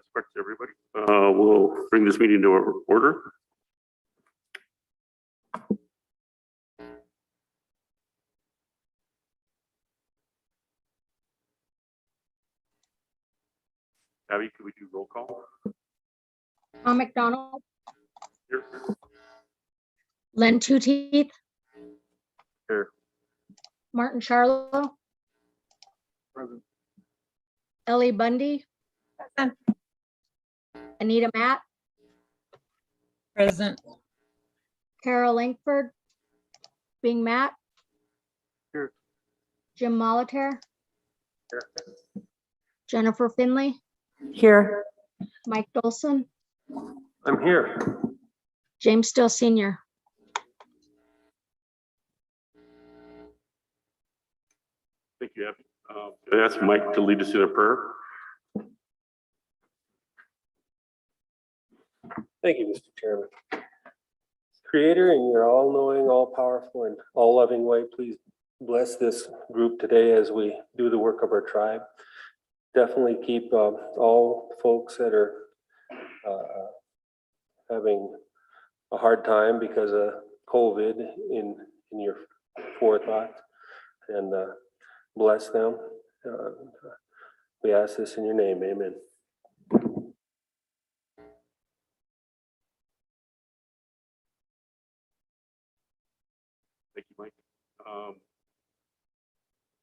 That's correct, everybody. We'll bring this meeting to order. Abby, could we do roll call? Tom McDonald, Here. Len Two Teeth, Here. Martin Charlo, Present. Ellie Bundy, Present. Anita Matt, Present. Carol Langford, Bing Matt, Here. Jim Molitor, Here. Jennifer Finley, Here. Mike Dolson, I'm here. James Still Senior. Thank you, Abby. Can I ask Mike to lead us in a prayer? Thank you, Mr. Chairman. Creator, in your all-knowing, all-powerful, and all-loving way, please bless this group today as we do the work of our tribe. Definitely keep all folks that are having a hard time because of COVID in your forethought, and bless them. We ask this in your name, amen. Thank you, Mike.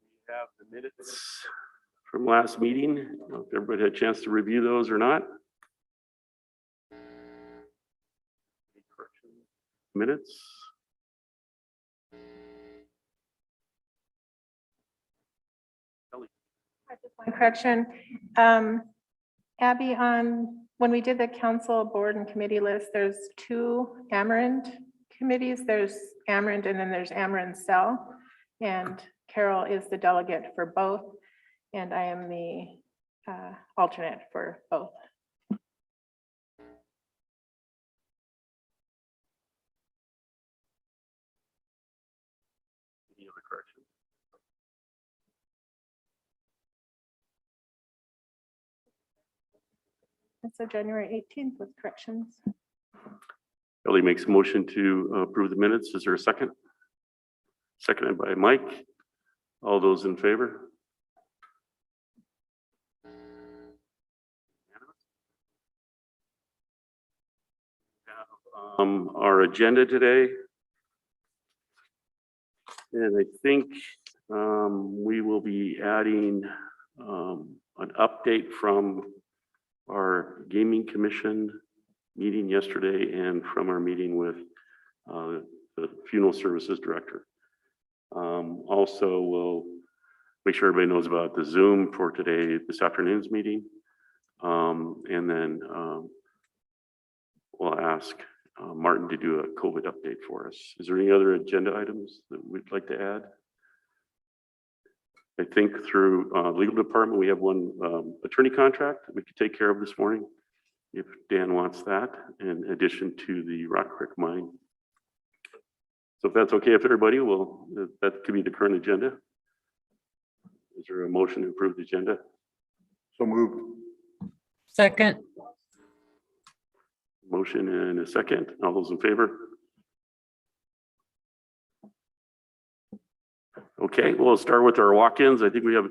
We have the minutes from last meeting. I don't know if everybody had a chance to review those or not. Any corrections? Minutes? Ellie? Just one correction. Abby, when we did the council board and committee list, there's two Amarant committees. There's Amarant and then there's Amarant Cell. And Carol is the delegate for both. And I am the alternate for both. Any other corrections? And so January 18th with corrections. Ellie makes a motion to approve the minutes. Is there a second? Seconded by Mike. All those in favor? Our agenda today. And I think we will be adding an update from our gaming commission meeting yesterday and from our meeting with the funeral services director. Also, we'll make sure everybody knows about the Zoom for today, this afternoon's meeting. And then we'll ask Martin to do a COVID update for us. Is there any other agenda items that we'd like to add? I think through legal department, we have one attorney contract that we could take care of this morning if Dan wants that, in addition to the Rock Creek mine. So if that's okay with everybody, that could be the current agenda. Is there a motion to approve the agenda? So moved. Second. Motion and a second. All those in favor? Okay, we'll start with our walk-ins. I think we have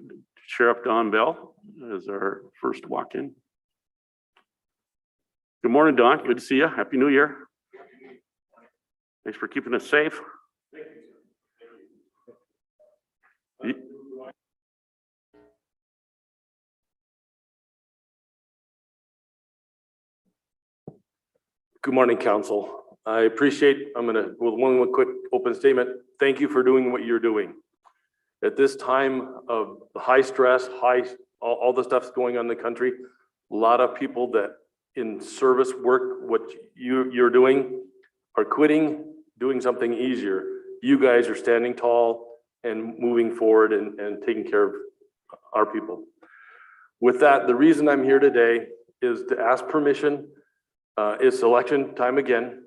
Sheriff Don Bell as our first walk-in. Good morning, Don. Good to see you. Happy New Year. Thanks for keeping us safe. Good morning, council. I appreciate, with one quick open statement. Thank you for doing what you're doing. At this time of high stress, all the stuff's going on in the country, a lot of people that in service work, what you're doing, are quitting, doing something easier. You guys are standing tall and moving forward and taking care of our people. With that, the reason I'm here today is to ask permission. It's election time again.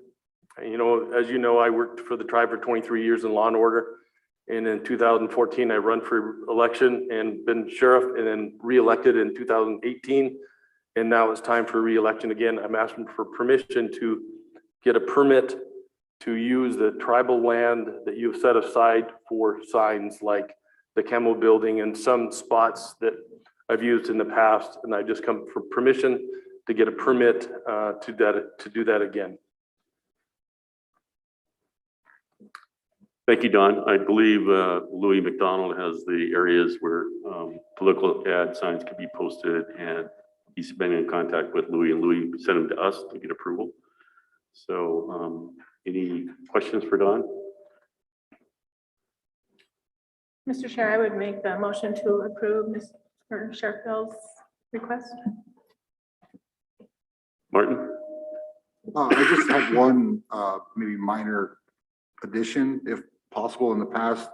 You know, as you know, I worked for the tribe for 23 years in law and order. And in 2014, I run for election and been sheriff and then re-elected in 2018. And now it's time for re-election again. I'm asking for permission to get a permit to use the tribal land that you've set aside for signs like the Camo Building and some spots that I've used in the past. And I just come for permission to get a permit to do that again. Thank you, Don. I believe Louis McDonald has the areas where political ad signs could be posted, and he's been in contact with Louis, and Louis sent them to us to get approval. So any questions for Don? Mr. Chair, I would make the motion to approve Mr. Sheriff Bell's request. Martin? I just have one, maybe minor addition, if possible. In the past,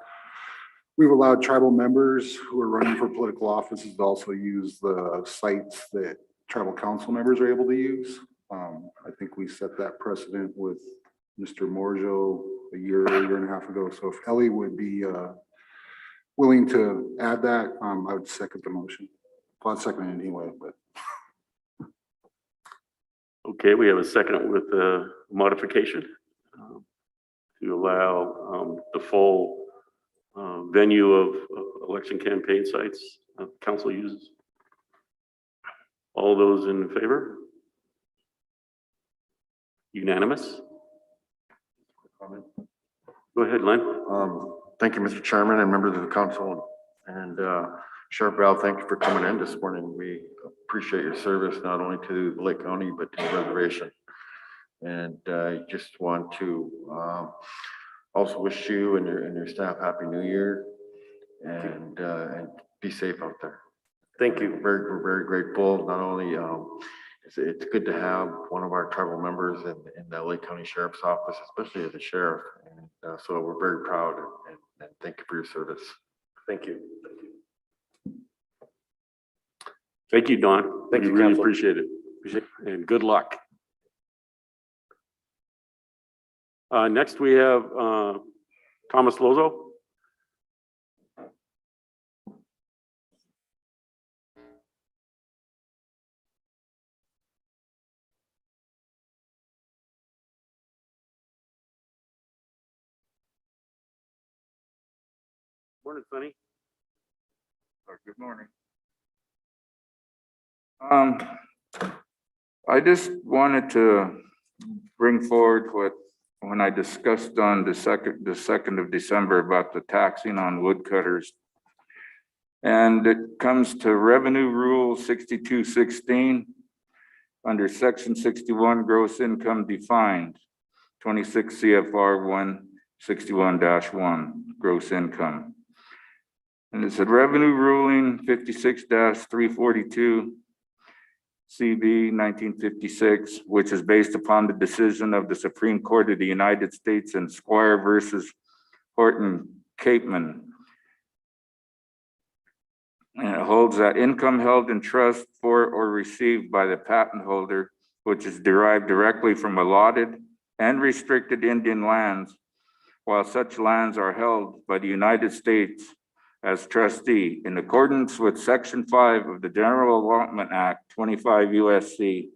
we've allowed tribal members who are running for political offices to also use the sites that tribal council members are able to use. I think we set that precedent with Mr. Morjo a year and a half ago. So if Ellie would be willing to add that, I would second the motion. Well, I'd second it anyway, but. Okay, we have a second with a modification to allow the full venue of election campaign sites council uses. All those in favor? Unanimous? Go ahead, Len. Thank you, Mr. Chairman and members of the council. And Sheriff Bell, thank you for coming in this morning. We appreciate your service, not only to Lake County, but to the reservation. And I just want to also wish you and your staff Happy New Year, and be safe out there. Thank you. We're very grateful. Not only it's good to have one of our tribal members in the Lake County Sheriff's Office, especially as a sheriff. And so we're very proud and thank you for your service. Thank you. Thank you, Don. Thank you, We really Council. appreciate it. And good luck. Next, we have Thomas Lozo. Morning, Sonny. Good morning. I just wanted to bring forward what, when I discussed on the 2nd of December about the taxing on woodcutters. And it comes to Revenue Rule 6216 under Section 61 gross income defined, 26 CFR 161-1 gross income. And it said revenue ruling 56-342 CB 1956, which is based upon the decision of the Supreme Court of the United States in Squire versus Horton Capeman. And it holds that income held in trust for or received by the patent holder, which is derived directly from allotted and restricted Indian lands, while such lands are held by the United States as trustee in accordance with Section 5 of the General Allotment Act 25 USC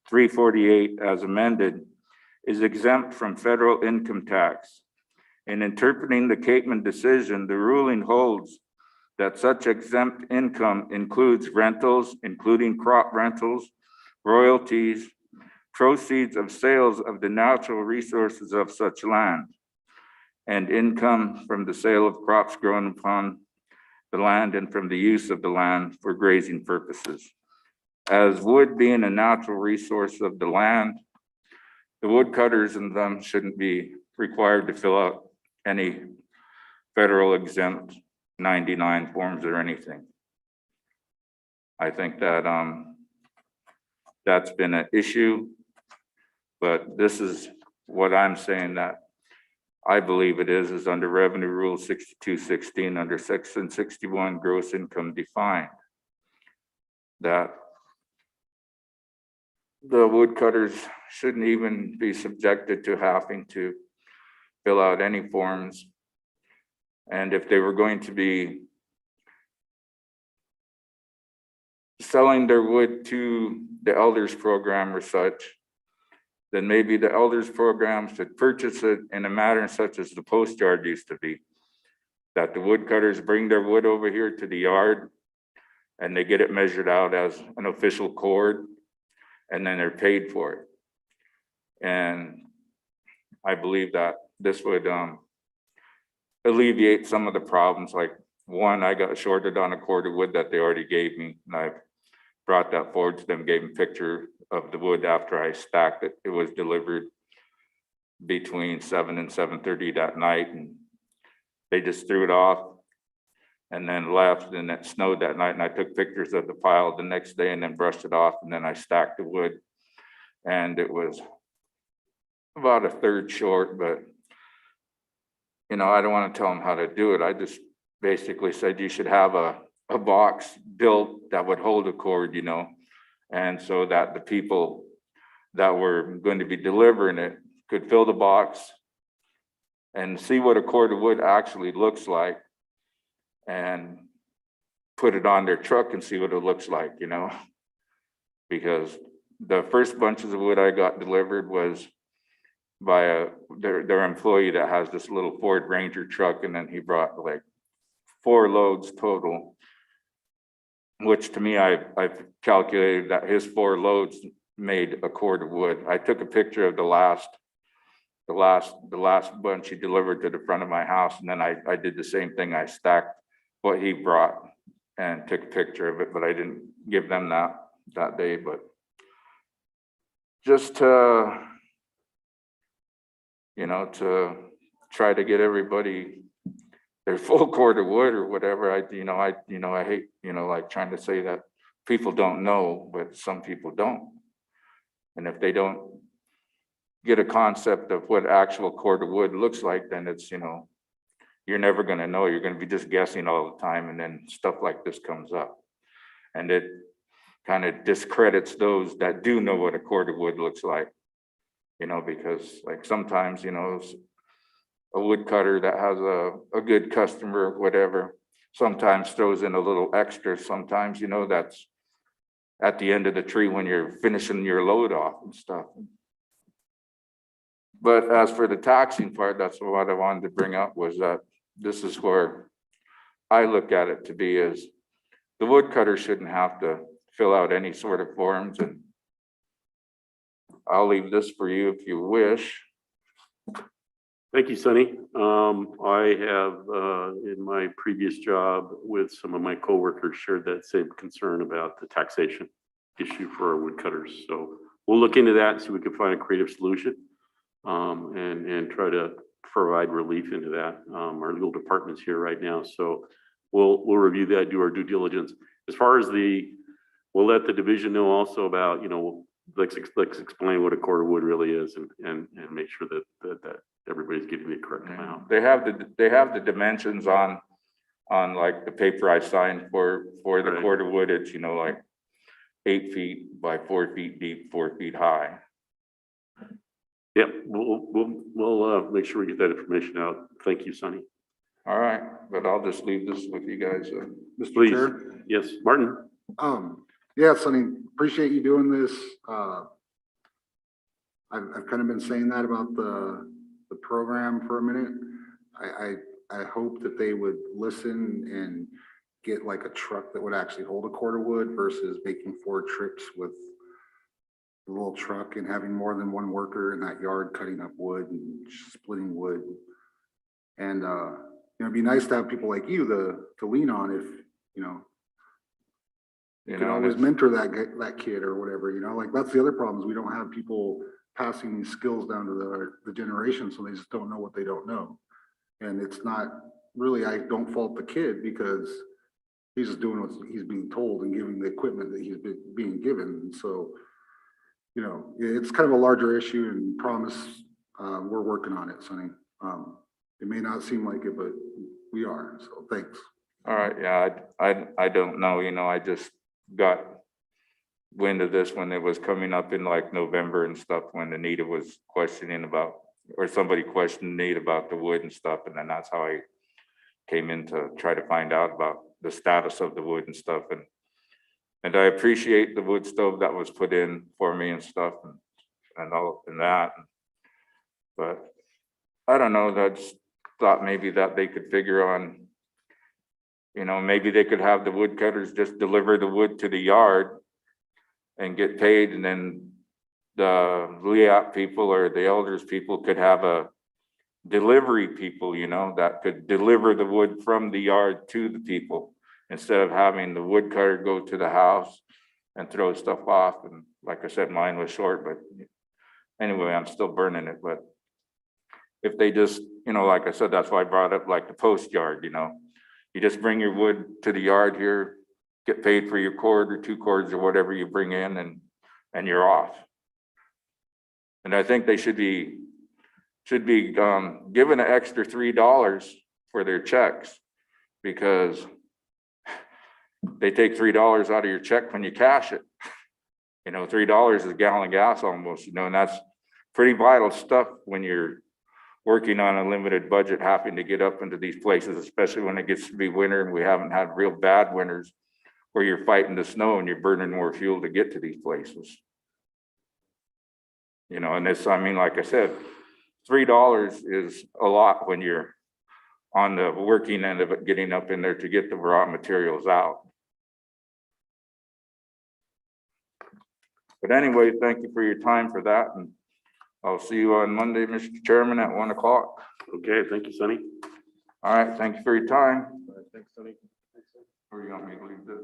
348 as amended, is exempt from federal income tax. In interpreting the Capeman decision, the ruling holds that such exempt income includes rentals, including crop rentals, royalties, proceeds of sales of the natural resources of such land, and income from the sale of crops grown upon the land and from the use of the land for grazing purposes. As wood being a natural resource of the land, the woodcutters and them shouldn't be required to fill out any federal exempt 99 forms or anything. I think that that's been an issue, but this is what I'm saying that I believe it is under Revenue Rule 6216 under Section 61 gross income defined, that the woodcutters shouldn't even be subjected to having to fill out any forms. And if they were going to be selling their wood to the elders program or such, then maybe the elders program should purchase it in a manner such as the post yard used to be. That the woodcutters bring their wood over here to the yard and they get it measured out as an official cord, and then they're paid for it. And I believe that this would alleviate some of the problems. Like, one, I got shorted on a cord of wood that they already gave me, and I brought that forward to them, gave them a picture of the wood after I stacked it. It was delivered between 7 and 7:30 that night, and they just threw it off and then left, and it snowed that night, and I took pictures of the pile the next day and then brushed it off, and then I stacked the wood, and it was about a third short. But you know, I don't want to tell them how to do it. I just basically said you should have a box built that would hold a cord, you know, and so that the people that were going to be delivering it could fill the box and see what a cord of wood actually looks like and put it on their truck and see what it looks like, you know, because the first bunches of wood I got delivered was by their employee that has this little Ford Ranger truck, and then he brought like 4 loads total, which to me, I've calculated that his 4 loads made a cord of wood. I took a picture of the last bunch he delivered to the front of my house, and then I did the same thing. I stacked what he brought and took a picture of it, but I didn't give them that day. But just to, you know, to try to get everybody their full cord of wood or whatever. I hate, you know, like trying to say that people don't know, but some people don't. And if they don't get a concept of what actual cord of wood looks like, then it's, you know, you're never going to know. You're going to be just guessing all the time, and then stuff like this comes up, and it kind of discredits those that do know what a cord of wood looks like, you know, because like sometimes, you know, a woodcutter that has a good customer or whatever sometimes throws in a little extra. Sometimes, you know, that's at the end of the tree when you're finishing your load off and stuff. But as for the taxing part, that's what I wanted to bring up, was that this is where I look at it to be, is the woodcutter shouldn't have to fill out any sort of forms. And I'll leave this for you if you wish. Thank you, Sonny. I have, in my previous job with some of my coworkers, shared that same concern about the taxation issue for our woodcutters. So we'll look into that and see if we can find a creative solution, and try to provide relief into that. Our legal department's here right now, so we'll review that, do our due diligence. As far as we'll let the division know also about, you know, let's explain what a cord of wood really is, and make sure that everybody's getting the correct amount. They have the dimensions on like the paper I signed for the Right. cord of wood. It's, you know, like 8 feet by 4 feet deep, 4 feet high. Yep, we'll make sure we get that information out. Thank you, Sonny. All right, but I'll just leave this with you guys. Mr. Please. Chair? Yes, Martin? Yeah, Sonny, appreciate you doing this. I've kind of been saying that about the program for a minute. I hope that they would listen and get like a truck that would actually hold a cord of wood versus making 4 trips with the little truck and having more than one worker in that yard cutting up wood and splitting wood. And, you know, it'd be nice to have people like you to lean on if, you know, you can always mentor that kid or whatever, you know, like that's the other problem, is we don't have people passing these skills down to the generation, so they just don't know what they don't know. And it's not really, I don't fault the kid, because he's just doing what he's being told and giving the equipment that he's being given. And so, you know, it's kind of a larger issue, and promise we're working on it, Sonny. It may not seem like it, but we are, so thanks. All right, yeah, I don't know, you know, I just got wind of this when it was coming up in like November and stuff, when Anita was questioning about, or somebody questioned Nate about the wood and stuff, and then that's how I came in to try to find out about the status of the wood and stuff. And And I appreciate the wood stove that was put in for me and stuff and all and that. But I don't know, I just thought maybe that they could figure on, you know, maybe they could have the woodcutters just deliver the wood to the yard and get paid, and then the LEAP people or the elders people could have a delivery people, you know, that could deliver the wood from the yard to the people instead of having the woodcutter go to the house and throw stuff off. And like I said, mine was short, but anyway, I'm still burning it. But if they just, you know, like I said, that's why I brought up like the post yard, you know, you just bring your wood to the yard here, get paid for your cord or 2 cords or whatever you bring in, and you're off. And I think they should be given an extra $3 for their checks, because they take $3 out of your check when you cash it. You know, $3 is a gallon of gas almost, you know, and that's pretty vital stuff when you're working on a limited budget, having to get up into these places, especially when it gets to be winter and we haven't had real bad winters where you're fighting the snow and you're burning more fuel to get to these places. You know, and this, I mean, like I said, $3 is a lot when you're on the working end of it, getting up in there to get the raw materials out. But anyway, thank you for your time for that, and I'll see you on Monday, Mr. Chairman, at 1 o'clock. Okay, thank you, Sonny. All right, thank you for your time. Thanks, Sonny. Or you want me to leave this?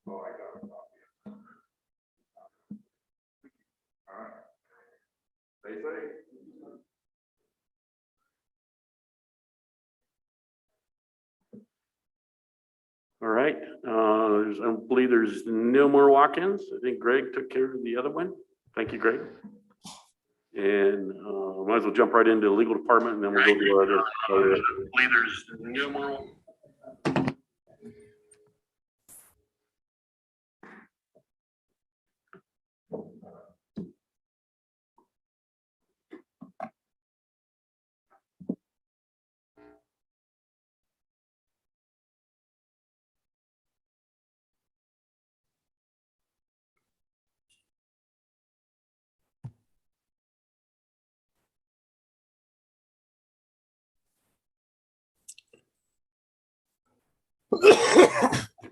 Oh, I got a copy. All right. Stay safe. All right, I believe there's no more walk-ins. I think Greg took care of the other one. Thank you, Greg. And might as well jump right into the legal department, and then we'll go to our other. I believe there's no more.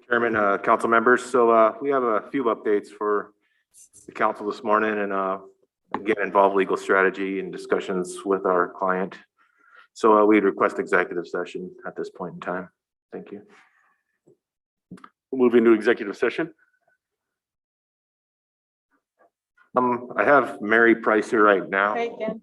Chairman, council members, so we have a few updates for the council this morning, and again, involve legal strategy and discussions with our client. So we'd request executive session at this point in time. Thank you. We'll move into executive session. I have Mary Price here right now. Hey, Ken.